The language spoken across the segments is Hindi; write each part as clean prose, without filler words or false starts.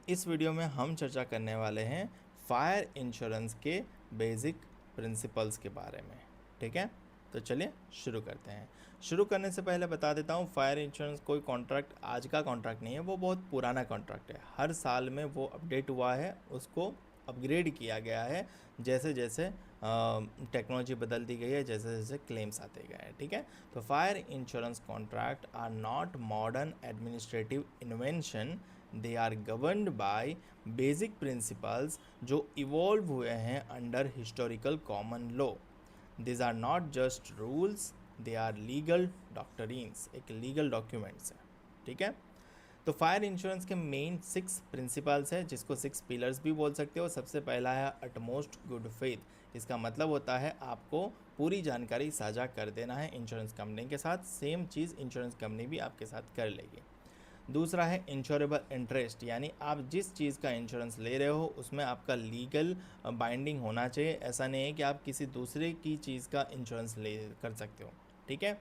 इस वीडियो में हम चर्चा करने वाले हैं फायर इंश्योरेंस के बेसिक प्रिंसिपल्स के बारे में। ठीक है, तो चलिए शुरू करते हैं। शुरू करने से पहले बता देता हूँ, फायर इंश्योरेंस कोई कॉन्ट्रैक्ट आज का कॉन्ट्रैक्ट नहीं है, वो बहुत पुराना कॉन्ट्रैक्ट है। हर साल में वो अपडेट हुआ है, उसको अपग्रेड किया गया है जैसे जैसे टेक्नोलॉजी बदलती गई है, जैसे जैसे क्लेम्स आते गए हैं। ठीक है, तो fire insurance contract are not modern administrative invention, they are governed by basic principles जो इवॉल्व हुए हैं under historical common law. This are not just rules, they are legal doctrines, एक लीगल डॉक्यूमेंट्स है। ठीक है, तो फायर इंश्योरेंस के मेन 6 प्रिंसिपल्स है, जिसको 6 पिलर्स भी बोल सकते हो। सबसे पहला है अटमोस्ट गुड फेथ। इसका मतलब होता है आपको पूरी जानकारी साझा कर देना है इंश्योरेंस कंपनी के साथ। सेम चीज़ इंश्योरेंस कंपनी भी आपके साथ कर लेगी। दूसरा है इंश्योरेबल इंटरेस्ट, यानी आप जिस चीज़ का इंश्योरेंस ले रहे हो उसमें आपका लीगल बाइंडिंग होना चाहिए। ऐसा नहीं है कि आप किसी दूसरे की चीज़ का इंश्योरेंस ले कर सकते हो। ठीक है,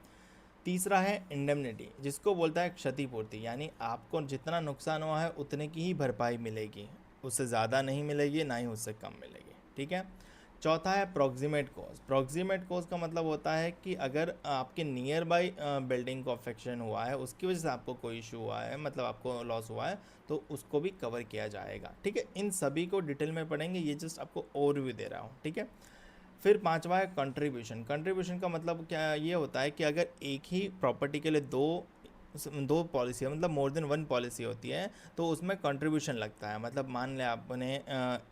तीसरा है इंडेमनिटी, जिसको बोलता है क्षतिपूर्ति, यानी आपको जितना नुकसान हुआ है उतने की ही भरपाई मिलेगी, उससे ज़्यादा नहीं मिलेगी, ना ही उससे कम मिलेगी। ठीक है, चौथा है प्रॉक्सिमेट कॉज। प्रॉक्सिमेट कॉज का मतलब होता है कि अगर आपके नियर बाई बिल्डिंग को अफेक्शन हुआ है, उसकी वजह से आपको कोई इशू हुआ है, मतलब आपको लॉस हुआ है, तो उसको भी कवर किया जाएगा। ठीक है, इन सभी को डिटेल में पढ़ेंगे, ये जस्ट आपको ओवरव्यू दे रहा हूँ। ठीक है, फिर पांचवा है कंट्रीब्यूशन। कंट्रीब्यूशन का मतलब क्या ये होता है कि अगर एक ही प्रॉपर्टी के लिए दो पॉलिसी है, मतलब मोर देन वन पॉलिसी होती है, तो उसमें कंट्रीब्यूशन लगता है। मतलब मान लें आपने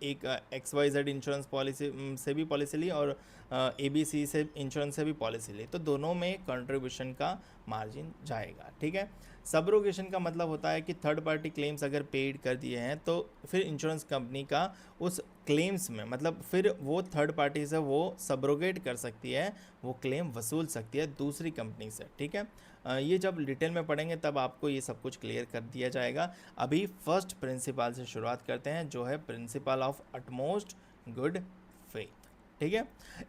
एक XYZ इंश्योरेंस पॉलिसी से भी पॉलिसी ली और ABC से इंश्योरेंस से भी पॉलिसी ली, तो दोनों में कंट्रीब्यूशन का मार्जिन जाएगा। ठीक है, सबरोगेशन का मतलब होता है कि थर्ड पार्टी क्लेम्स अगर पेड कर दिए हैं तो फिर इंश्योरेंस कंपनी का उस क्लेम्स में, मतलब फिर वो थर्ड पार्टी से वो सबरोगेट कर सकती है, वो क्लेम वसूल सकती है दूसरी कंपनी से। ठीक है, ये जब डिटेल में पढ़ेंगे तब आपको ये सब कुछ क्लियर कर दिया जाएगा। अभी फर्स्ट प्रिंसिपल से शुरुआत करते हैं, जो है principle of utmost good faith. ठीक है,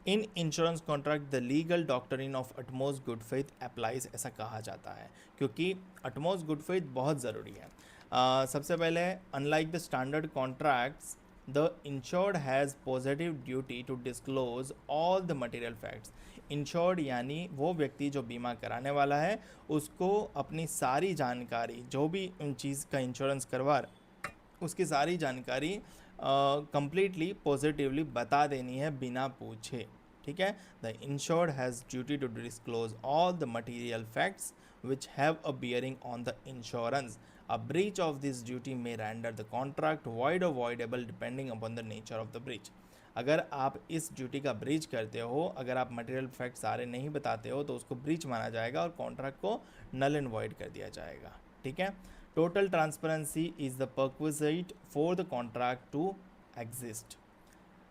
in insurance contract the legal doctrine of utmost good faith applies, ऐसा कहा जाता है, क्योंकि अटमोस्ट गुड फेथ बहुत ज़रूरी है। सबसे पहले, unlike the standard contracts, the insured has positive duty to disclose all the material facts. Insured यानी वो व्यक्ति जो बीमा कराने वाला है, उसको अपनी सारी जानकारी, जो भी चीज़ का इंश्योरेंस करवा उसकी सारी जानकारी कंप्लीटली पॉजिटिवली बता देनी है बिना पूछे। ठीक है, the insured has duty to disclose all the material facts which have a bearing on the insurance. A breach of this duty में render the contract void avoidable depending upon the nature of the breach. अगर आप इस ड्यूटी का ब्रीच करते हो, अगर आप मटेरियल फैक्ट सारे नहीं बताते हो, तो उसको ब्रीच माना जाएगा और कॉन्ट्रैक्ट को नल एंड वॉइड कर दिया जाएगा। ठीक है, total transparency is the perquisite for the contract to exist.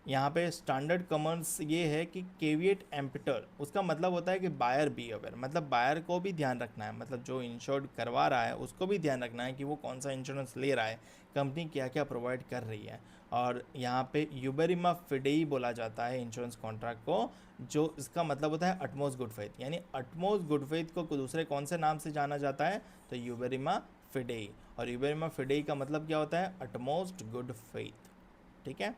यहाँ पे स्टैंडर्ड कॉमर्स ये है कि केविएट एम्पटर, उसका मतलब होता है कि बायर बी अवेयर, मतलब बायर को भी ध्यान रखना है, मतलब जो इंश्योर्ड करवा रहा है उसको भी ध्यान रखना है कि वो कौन सा इंश्योरेंस ले रहा है, कंपनी क्या क्या प्रोवाइड कर रही है। और यहाँ पे यूबेरिमा फिडेई बोला जाता है इंश्योरेंस कॉन्ट्रैक्ट को, जो इसका मतलब होता है अटमोस्ट गुड फेथ। यानी अटमोस्ट गुड फेथ को दूसरे कौन से नाम से जाना जाता है, तो यूबेरिमा फिडेई। और यूबेरिमा फिडेई का मतलब क्या होता है, अटमोस्ट गुड फेथ। ठीक है,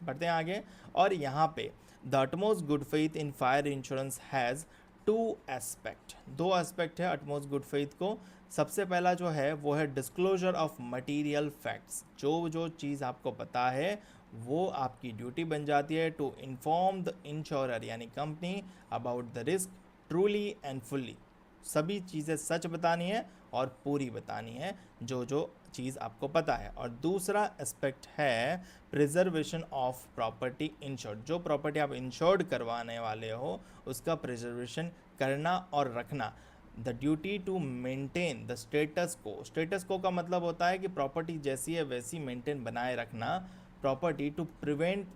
बढ़ते हैं आगे। और यहाँ पे the utmost good faith in fire insurance has 2 aspect, 2 aspect है अटमोस्ट गुड फेथ को। सबसे पहला जो है वो है डिस्क्लोजर ऑफ मटेरियल फैक्ट्स। जो जो चीज़ आपको पता है वो आपकी ड्यूटी बन जाती है टू इन्फॉर्म द इंश्योरर, यानी company, about the risk truly and fully. सभी चीज़ें सच बतानी है और पूरी बतानी है, जो जो चीज़ आपको पता है। और दूसरा एस्पेक्ट है प्रिजर्वेशन ऑफ प्रॉपर्टी इंश्योर्ड। जो प्रॉपर्टी आप इंश्योर्ड करवाने वाले हो उसका प्रिजर्वेशन करना और रखना। The duty to maintain the status quo. Status quo का मतलब होता है कि प्रॉपर्टी जैसी है वैसी मेंटेन बनाए रखना। Property to prevent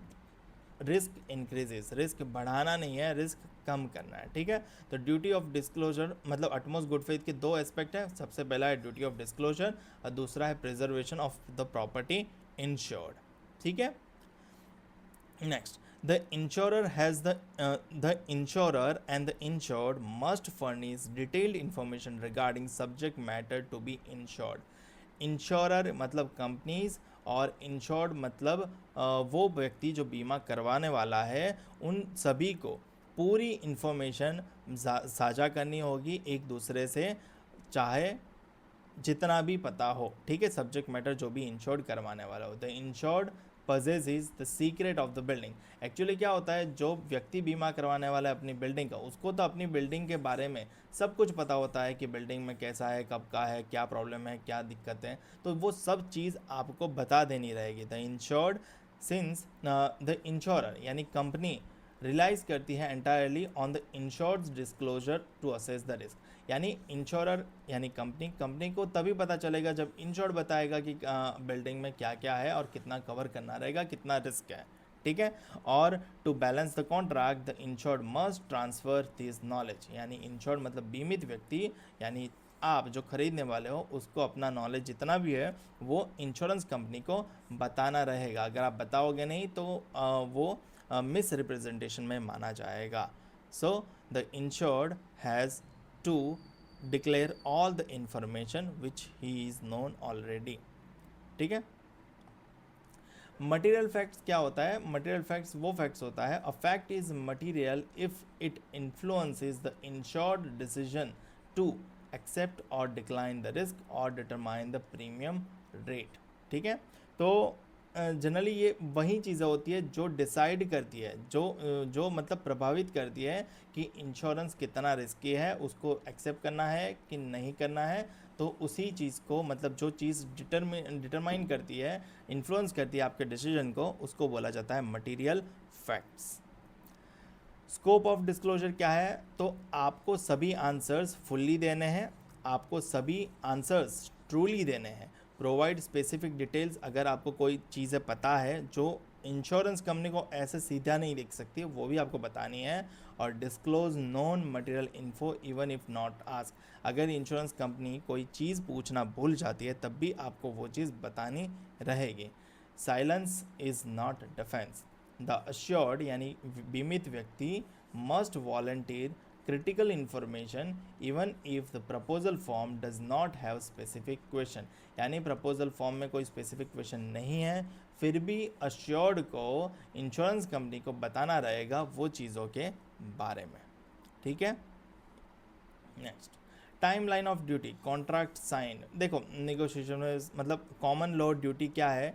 risk increases, risk बढ़ाना नहीं है, रिस्क कम करना है। ठीक है, तो ड्यूटी ऑफ डिस्क्लोजर, मतलब अटमोस्ट गुड फेथ के 2 एस्पेक्ट हैं। सबसे पहला है ड्यूटी ऑफ डिस्क्लोजर और दूसरा है preservation of the property insured. ठीक है, next, the insurer has the insurer and the insured must furnish detailed information regarding subject matter to be insured. Insurer मतलब कंपनीज, और इंश्योर्ड मतलब वो व्यक्ति जो बीमा करवाने वाला है, उन सभी को पूरी इन्फॉर्मेशन साझा करनी होगी एक दूसरे से, चाहे जितना भी पता हो, ठीक है, सब्जेक्ट मैटर जो भी इंश्योर्ड करवाने वाला हो। The insured पजेज is the secret of the building. Actually क्या होता है, जो व्यक्ति बीमा करवाने वाला है अपनी बिल्डिंग का, उसको तो अपनी बिल्डिंग के बारे में सब कुछ पता होता है कि बिल्डिंग में कैसा है, कब का है, क्या प्रॉब्लम है, क्या दिक्कत है, तो वो सब चीज़ आपको बता देनी रहेगी। The insured since the insurer यानी कंपनी रिलाइज करती है entirely on the insured disclosure to assess the risk. यानी इंश्योरर यानी कंपनी को तभी पता चलेगा जब इंश्योर्ड बताएगा कि बिल्डिंग में क्या क्या है और कितना कवर करना रहेगा, कितना रिस्क है, ठीक है। और to balance the contract the insured must transfer this knowledge. यानी इंश्योर्ड मतलब बीमित व्यक्ति, यानी आप जो खरीदने वाले हो उसको अपना नॉलेज जितना भी है वो इंश्योरेंस कंपनी को बताना रहेगा। अगर आप बताओगे नहीं तो वो मिस रिप्रेजेंटेशन में माना जाएगा। So the insured has to declare all the information which he is known already, ठीक है। मटेरियल फैक्ट्स क्या होता है? मटेरियल फैक्ट्स वो फैक्ट्स होता है, a fact is material if it influences the insured decision to accept or decline the risk और डिटरमाइन द प्रीमियम रेट, ठीक है। तो जनरली ये वही चीज़ें होती है जो डिसाइड करती है, जो मतलब प्रभावित करती है कि इंश्योरेंस कितना रिस्की है, उसको एक्सेप्ट करना है कि नहीं करना है। तो उसी चीज़ को मतलब जो चीज़ डिटरमाइन करती है, इन्फ्लुएंस करती है आपके डिसीजन को, उसको बोला जाता है material facts. Scope of disclosure क्या है? तो आपको सभी आंसर्स फुल्ली देने हैं, आपको सभी आंसर्स ट्रूली देने हैं। प्रोवाइड स्पेसिफिक डिटेल्स, अगर आपको कोई चीज़ें पता है जो इंश्योरेंस कंपनी को ऐसे सीधा नहीं लिख सकती, वो भी आपको बतानी है। और disclose non material info even if not ask. अगर इंश्योरेंस कंपनी कोई चीज़ पूछना भूल जाती है तब भी आपको वो चीज़ बतानी रहेगी। Silence is not defence. The assured यानी बीमित व्यक्ति must volunteer critical information even if the proposal form does not have specific question। यानी प्रपोजल फॉर्म में कोई स्पेसिफिक क्वेश्चन नहीं है, फिर भी अश्योर्ड को इंश्योरेंस कंपनी को बताना रहेगा वो चीज़ों के बारे में, ठीक है। Next, timeline of duty, contract sign. देखो नेगोशिएशन में मतलब कॉमन लॉ ड्यूटी क्या है,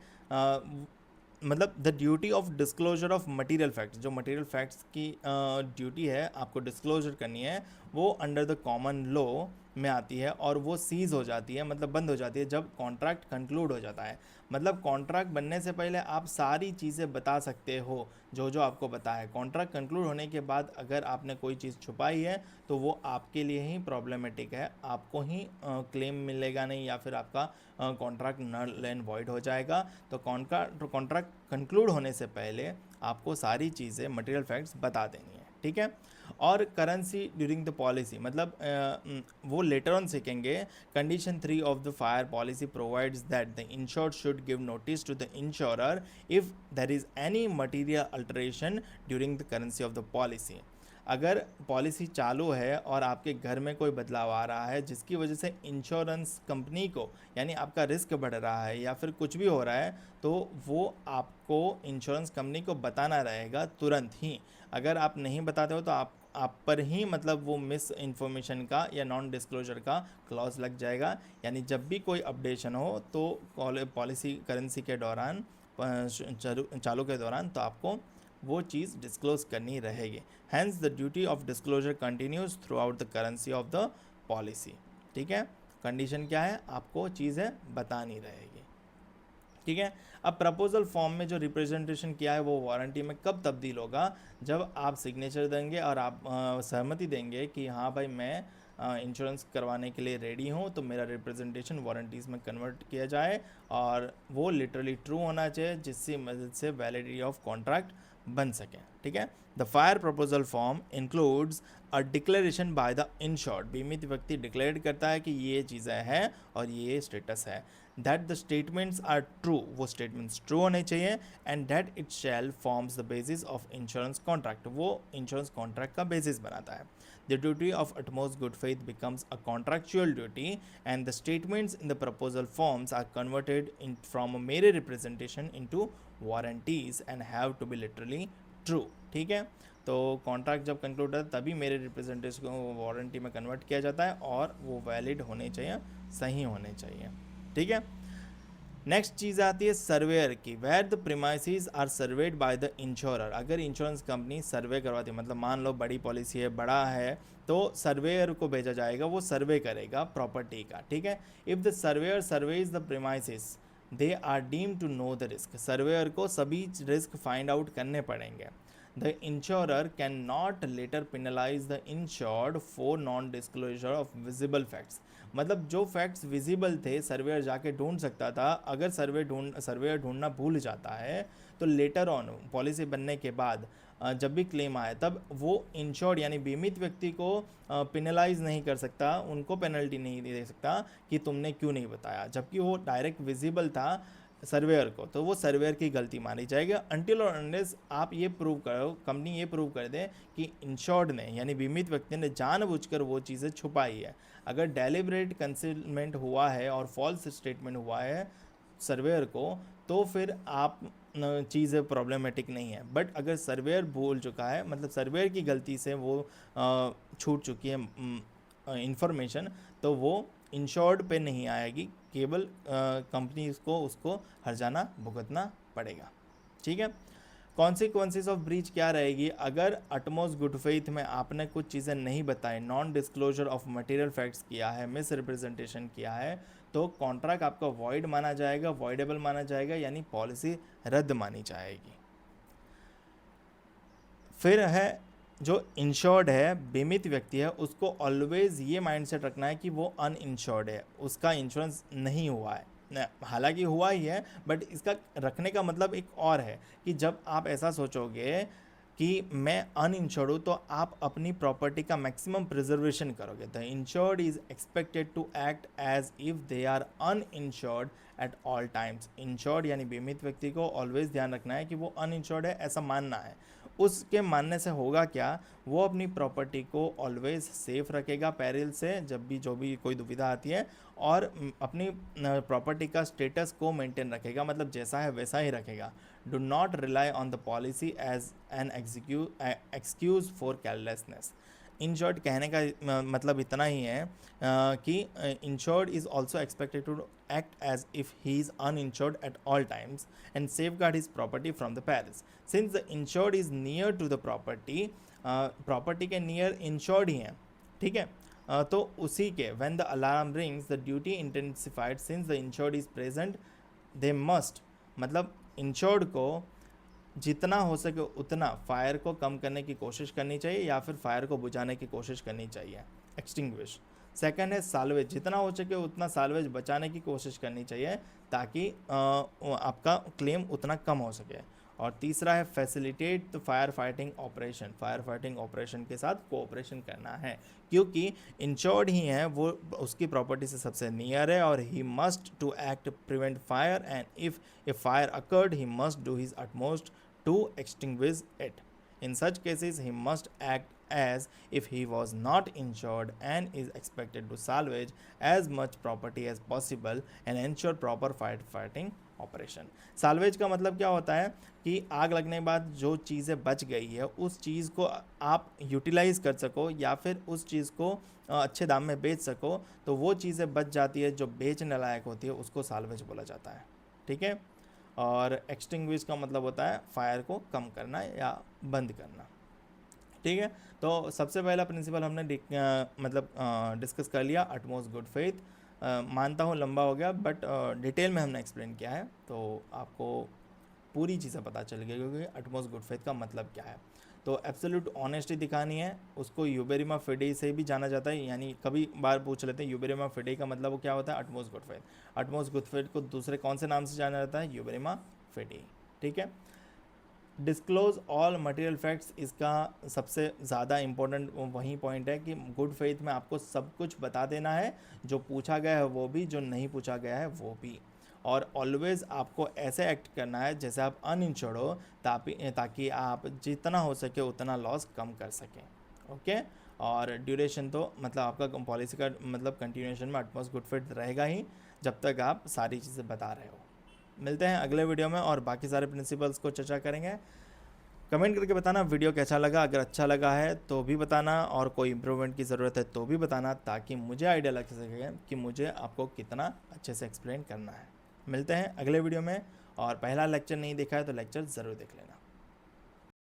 मतलब the duty of disclosure of material facts, जो मटेरियल फैक्ट्स की ड्यूटी है आपको डिस्क्लोजर करनी है, वो अंडर द कॉमन लॉ में आती है और वो सीज हो जाती है, मतलब बंद हो जाती है जब कॉन्ट्रैक्ट कंक्लूड हो जाता है। मतलब कॉन्ट्रैक्ट बनने से पहले आप सारी चीज़ें बता सकते हो जो जो आपको पता है। कॉन्ट्रैक्ट कंक्लूड होने के बाद अगर आपने कोई चीज़ छुपाई है तो वो आपके लिए ही प्रॉब्लमेटिक है, आपको ही क्लेम मिलेगा नहीं, या फिर आपका कॉन्ट्रैक्ट नल एंड वॉइड हो जाएगा। तो कॉन्ट्रैक्ट कंक्लूड होने से पहले आपको सारी चीज़ें मटेरियल फैक्ट्स बता देनी है, ठीक है। और करेंसी ड्यूरिंग द पॉलिसी, मतलब वो लेटर ऑन सीखेंगे। Condition 3 of the fire policy provides that the insured should give notice to the insurer if there is any material alteration during the currency of the policy. अगर पॉलिसी चालू है और आपके घर में कोई बदलाव आ रहा है जिसकी वजह से इंश्योरेंस कंपनी को यानी आपका रिस्क बढ़ रहा है या फिर कुछ भी हो रहा है, तो वो आपको इंश्योरेंस कंपनी को बताना रहेगा तुरंत ही। अगर आप नहीं बताते हो तो आप पर ही मतलब वो मिस इन्फॉर्मेशन का या नॉन डिस्क्लोजर का क्लॉज लग जाएगा। यानी जब भी कोई अपडेशन हो तो पॉलिसी करेंसी के दौरान चालू के दौरान तो आपको वो चीज़ डिस्क्लोज करनी रहेगी। Hence the duty of disclosure continues throughout the currency of the policy, ठीक है। कंडीशन क्या है, आपको चीज़ें बतानी रहेगी, ठीक है। अब प्रपोजल फॉर्म में जो रिप्रेजेंटेशन किया है वो वारंटी में कब तब्दील होगा? जब आप सिग्नेचर देंगे और आप सहमति देंगे कि हाँ भाई मैं इंश्योरेंस करवाने के लिए रेडी हूँ, तो मेरा रिप्रेजेंटेशन वारंटीज़ में कन्वर्ट किया जाए और वो लिटरली ट्रू होना चाहिए जिसकी मदद से वैलिडिटी ऑफ कॉन्ट्रैक्ट बन सके, ठीक है। The fire proposal form includes a declaration by the insured. बीमित व्यक्ति डिक्लेयर करता है कि ये चीज़ें हैं और ये स्टेटस है। That the statements are true, वो स्टेटमेंट्स ट्रू होने चाहिए। And that it shall forms the basis of insurance contract, वो इंश्योरेंस कॉन्ट्रैक्ट का बेसिस बनाता है। the duty of utmost good faith becomes a contractual duty, and the statements in the proposal forms are converted from a mere representation into warranties and have to be literally true. ठीक है, तो कॉन्ट्रैक्ट जब कंक्लूड होता है तभी मेरे रिप्रेजेंटेशन को वारंटी में कन्वर्ट किया जाता है और वो वैलिड होने चाहिए, सही होने चाहिए। ठीक है, नेक्स्ट चीज़ आती है सर्वेयर की, where the premises are surveyed by the insurer. अगर इंश्योरेंस कंपनी सर्वे करवाती है, मतलब मान लो बड़ी पॉलिसी है, बड़ा है, तो सर्वेयर को भेजा जाएगा, वो सर्वे करेगा प्रॉपर्टी का। ठीक है, if the surveyor surveys the premises they are deem to know the risk. Surveyor को सभी रिस्क फाइंड आउट करने पड़ेंगे। The insurer can not later penalize the insured for non disclosure of visible facts. मतलब जो फैक्ट्स विजिबल थे सर्वेयर जाके ढूंढ सकता था, अगर सर्वेयर ढूंढना भूल जाता है तो लेटर ऑन पॉलिसी बनने के बाद जब भी क्लेम आए तब वो इंश्योर्ड यानी बीमित व्यक्ति को पेनलाइज नहीं कर सकता, उनको पेनल्टी नहीं दे सकता कि तुमने क्यों नहीं बताया, जबकि वो डायरेक्ट विजिबल था सर्वेयर को, तो वो सर्वेयर की गलती मानी जाएगी अनटिल और अनलेस आप ये प्रूव करो, कंपनी ये प्रूव कर दे कि इंश्योर्ड ने यानी बीमित व्यक्ति ने जानबूझकर वो चीज़ें छुपाई है। अगर डेलिबरेट कंसीलमेंट हुआ है और फॉल्स स्टेटमेंट हुआ है सर्वेयर को, तो फिर आप चीज़ प्रॉब्लमेटिक नहीं है। बट अगर सर्वेयर भूल चुका है, मतलब सर्वेयर की गलती से वो छूट चुकी है इंफॉर्मेशन, तो वो इंश्योर्ड पे नहीं आएगी, केवल कंपनी को उसको हर्जाना भुगतना पड़ेगा। ठीक है, कॉन्सिक्वेंसेस ऑफ ब्रीच क्या रहेगी? अगर अटमोस्ट गुड फेथ में आपने कुछ चीज़ें नहीं बताई, non disclosure of material facts किया है, मिस रिप्रेजेंटेशन किया है, तो कॉन्ट्रैक्ट आपका वॉइड माना जाएगा, वॉइडेबल माना जाएगा, यानी पॉलिसी रद्द मानी जाएगी। फिर है जो इंश्योर्ड है, बीमित व्यक्ति है, उसको ऑलवेज ये माइंडसेट रखना है कि वो अनइंश्योर्ड है, उसका इंश्योरेंस नहीं हुआ है। हालांकि हुआ ही है, बट इसका रखने का मतलब एक और है कि जब आप ऐसा सोचोगे कि मैं अनइंश्योर्ड हूँ, तो आप अपनी प्रॉपर्टी का मैक्सिमम प्रिजर्वेशन करोगे। The insured is expected to act as if they are uninsured at all times. Insured यानी बीमित व्यक्ति को ऑलवेज ध्यान रखना है कि वो अनइंश्योर्ड है, ऐसा मानना है। उसके मानने से होगा क्या, वो अपनी प्रॉपर्टी को ऑलवेज सेफ रखेगा पेरिल से, जब भी जो भी कोई दुविधा आती है, और अपनी प्रॉपर्टी का स्टेटस को मेंटेन रखेगा, मतलब जैसा है वैसा ही रखेगा। Do not rely on the policy as an excuse for carelessness. In short कहने का मतलब इतना ही है कि insured is also expected to act as if he is uninsured at all times and safeguard his property from the perils. Since the insured is near to the property, property के near insured ही हैं, ठीक है, तो उसी के when the alarm rings the duty intensified since the insured is present they must, मतलब insured को जितना हो सके उतना फायर को कम करने की कोशिश करनी चाहिए या फिर फायर को बुझाने की कोशिश करनी चाहिए, एक्सटिंग्विश। सेकंड है साल्वेज, जितना हो सके उतना साल्वेज बचाने की कोशिश करनी चाहिए ताकि आपका क्लेम उतना कम हो सके। और तीसरा है facilitate the fire fighting operation, fire fighting operation के साथ कोऑपरेशन करना है, क्योंकि इंश्योर्ड ही है, वो उसकी प्रॉपर्टी से सबसे नियर है और he must to act prevent fire and if a fire occurred he must do his utmost to extinguish it. In such cases, he must act as if he was not insured and is expected to salvage as much property as possible and ensure proper firefighting operation. salvage का मतलब क्या होता है कि आग लगने के बाद जो चीज़ें बच गई है उस चीज़ को आप यूटिलाइज़ कर सको या फिर उस चीज़ को अच्छे दाम में बेच सको, तो वो चीज़ें बच जाती है जो बेचने लायक होती है, उसको साल्वेज बोला जाता है। ठीक है, और एक्सटिंग्विश का मतलब होता है फायर को कम करना या बंद करना। ठीक है, तो सबसे पहला प्रिंसिपल हमने मतलब डिस्कस कर लिया, अटमोस्ट गुड फेथ। मानता हूँ लंबा हो गया, बट डिटेल में हमने एक्सप्लेन किया है, तो आपको पूरी चीज़ें पता चल गई क्योंकि अटमोस्ट गुड फेथ का मतलब क्या है। तो एब्सोल्यूट ऑनेस्टी दिखानी है, उसको यूबेरिमा फिडेई से भी जाना जाता है, यानी कभी बार पूछ लेते हैं यूबेरिमा फिडेई का मतलब वो क्या होता है, utmost good faith. Utmost good faith को दूसरे कौन से नाम से जाना जाता है, यूबेरिमा फिडेई। ठीक है, डिस्क्लोज ऑल मटेरियल फैक्ट्स, इसका सबसे ज़्यादा इम्पोर्टेंट वही पॉइंट है कि गुड फेथ में आपको सब कुछ बता देना है, जो पूछा गया है वो भी, जो नहीं पूछा गया है वो भी। और ऑलवेज़ आपको ऐसे एक्ट करना है जैसे आप अनइंश्योर्ड हो, ताकि आप जितना हो सके उतना लॉस कम कर सकें। ओके, और ड्यूरेशन तो मतलब आपका पॉलिसी का मतलब कंटिन्यूएशन में अटमोस्ट गुड फिट रहेगा ही जब तक आप सारी चीज़ें बता रहे हो। मिलते हैं अगले वीडियो में और बाकी सारे प्रिंसिपल्स को चर्चा करेंगे। कमेंट करके बताना वीडियो कैसा लगा, अगर अच्छा लगा है तो भी बताना, और कोई इम्प्रूवमेंट की ज़रूरत है तो भी बताना, ताकि मुझे आइडिया लग सके कि मुझे आपको कितना अच्छे से एक्सप्लेन करना है। मिलते हैं अगले वीडियो में, और पहला लेक्चर नहीं देखा है तो लेक्चर ज़रूर देख लेना।